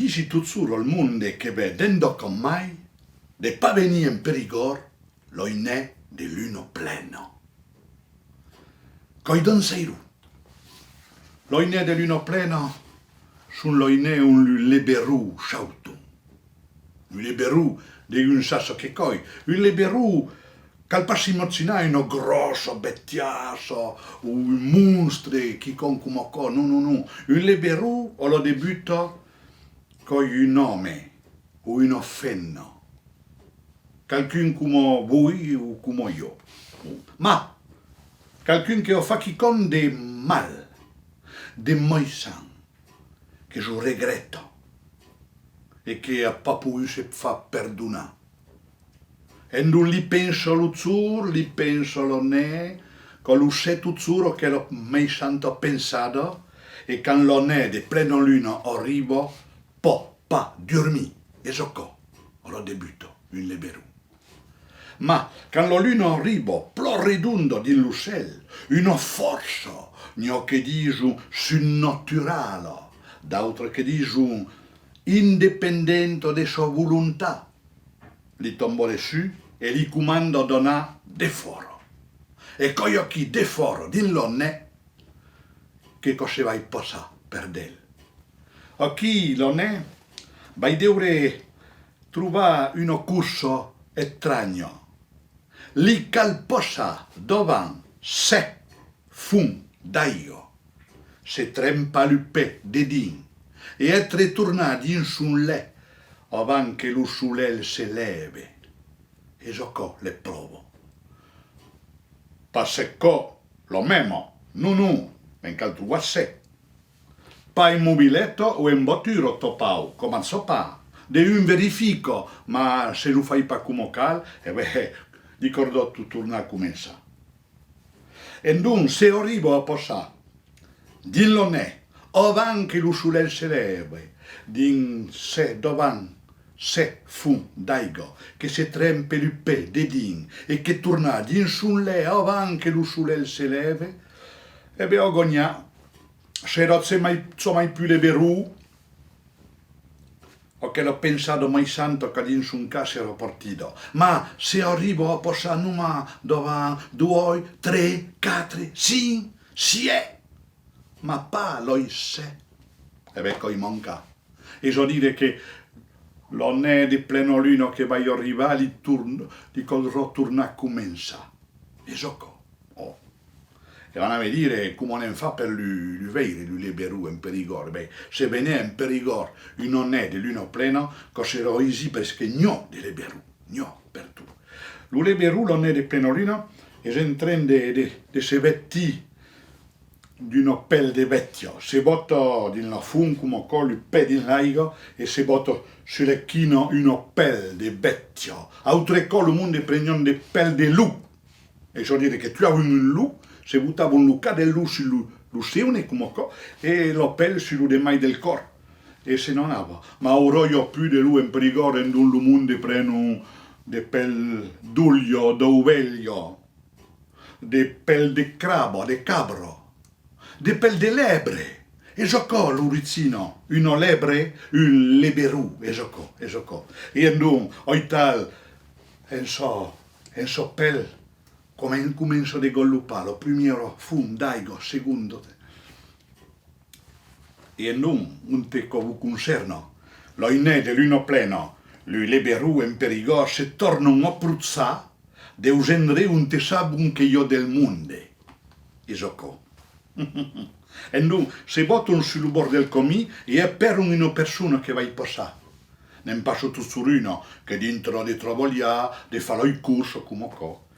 dici tuzzuro al mondo che vedendo con mai, de pas venir in perigor, l'oinè de l'uno pleno. Coi don seiru. L'oinè de l'uno pleno, sun l'oinè un liberu shautu. Un liberu de un sasso che coi, un liberu cal passi immaginare uno grosso, bettiaso, un mostro, chi con come co, no. Un liberu o lo debutto con un nome, o un offenno. Qualcun come voi o come io. Ma, qualcun che ho fa chi con de mal, de moisan, che je regretto, e che a papu se fa perdonare. E non li penso l'uzzur, li penso lo ne, con l'usset uzzuro che l'ho mai santo pensato, e can lo ne de pleno luna arrivo, pa, dormi, e socco, lo debutto, un liberu. Ma can lo luna arrivo, ploridundo di l'ussel, una forza, gno che disu surnaturale, d'altro che disu indipendente de sua volontà. Li tombo dessus e li comando dona de foro. E coio chi de foro din l'onne che cosa vai posa per del. A chi l'onne vai deure trovare un corso estraneo. Li calposa dovan se fun d'aio. Se trempa lupe de din e etre tornati in sun le avan che lo sulel se leve, e giocò le provo. Passecò lo memo, non, benché il tuo sé. Pa in mobiletto o in botturo topau, come so pa. De un verifico, ma se lo fai pa come cal, e beh, ricordò tu torna come sa. E dun se arrivo a posà, dillo ne, avan che lo sulel se leve, din se dovan se fun d'aigo, che se trempe lupe de din, e che torna din sun le avan che lo sulel se leve, e be ogogna, se non c'è mai più le berù, o che l'ho pensato mai santo che din sun casa ero partito, ma se arrivo a posa numa dovan 2, 3, 4, 5, 6, ma pa lo se, e be coi manca. E so dire che l'onne di pleno luna che vai arrivare, li codrò tornare commensa. E socco. Oh. E vanno a vedere come ne fa per l'uveire, l'uleberu in perigor. Beh, se venne in perigor un onne di luna pleno, cos'ero easy perché no di leberu, no per tu. L'uleberu, l'onne di pleno luna, e se intrende de se vetti di una pelle di vecchio, se botto di una fun come con il pe di laigo e se botto sull'ecchino una pelle di vecchio. Altre cose, il mondo prendono di pelle di lu. E so dire che tu avevi un lu, se buttavo un lucca del lu sull'usione come co, e la pelle sulle mai del corpo. E se non avevo, ma ora io più di lu in perigore in un mondo prendo di pelle d'uglio, d'uveglio, di pelle di crabo, di cabro. De pelle de lebre, e giocò l'urizzino, una lebre, un leberu, e giocò. E andò, oital, e so pelle, come incomincio di gollupare, primo fun, daigo, secondo. E andò, un te come concerno, lo inè dell'uno pleno, lui leberu in perigò, se tornano a pruzzà, de usendre un te sabun che io del mondo, e giocò. E non se bottono sul bordo del comì e per una persona che va in passare. Non passo tu surino che dentro di trovolia, di fare il corso come co.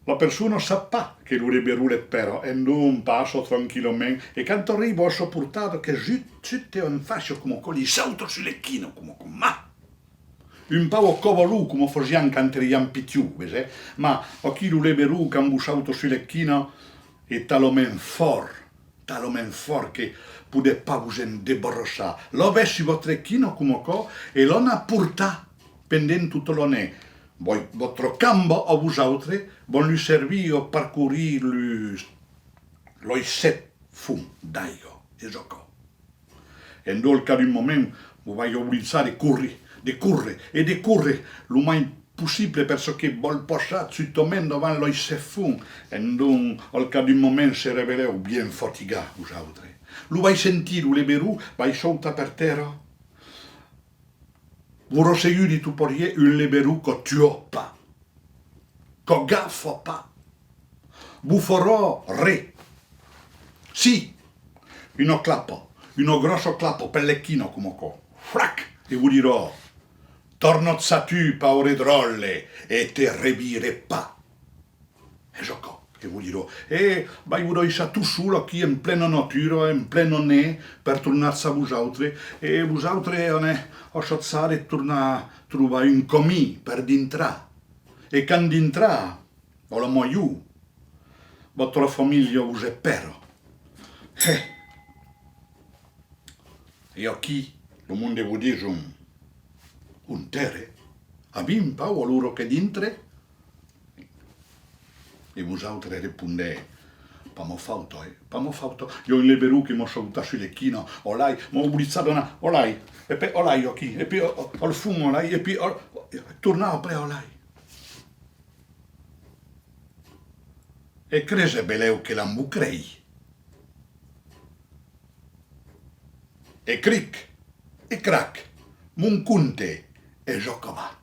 La persona sa pas che lui liberule però e non passo tranquillamente e quando arrivo ho sopportato che giusto un fascio come co gli salto sull'ecchino come co. Ma un po' cavolo come facciamo canteriamo più, ma a chi lui liberu che han salto sull'ecchino e talomen fort che pude pas vous en débarrasser. Lo vessi votre ecchino come co e l'on a portà pendent tutto l'onè. Votre cambo a vous autres, bon lui servir a parcourir lo set fun d'aigo, e gioco. E nel caso d'un moment, vai obligar de curre, lo mai possible perché vol passar sottomen davant l'oi se fun. E non, al caso d'un moment, se reveleu bien fatigat, vosaltres. Lo vai sentir, o liberu, vai sautar per terra. Vorrò seguire tu porrier un liberu che tuò pas, che gaffa pas. Vous farò re. Sì, una clappa, una grossa clappa, pellecchino come qua. Frac! E vi dirò, tornozza tu, paure drolle, e te rebire pas. E giocò. E vi dirò, e vai voi sa tu solo qui in plena natura, in pleno ne, per tornarsi a vosaltres, e vosaltres a sciazzare e tornare a trovare un comì per dintrà. E quando dintrà, o la moiù, vostra famiglia us espera. E qui, lo mondo vi dice un tere, abbiamo paura loro che dintre? E vosaltres rispondete, pas mo fauto. Io in liberù che mo saluta sulle china, olai, mo ubbrizzato una, olai, e poi olai qui, e poi al fumo olai, e poi tornavo poi olai. E crese beleu che l'ambu crei. E cric, e crac, mon conte, e giocava.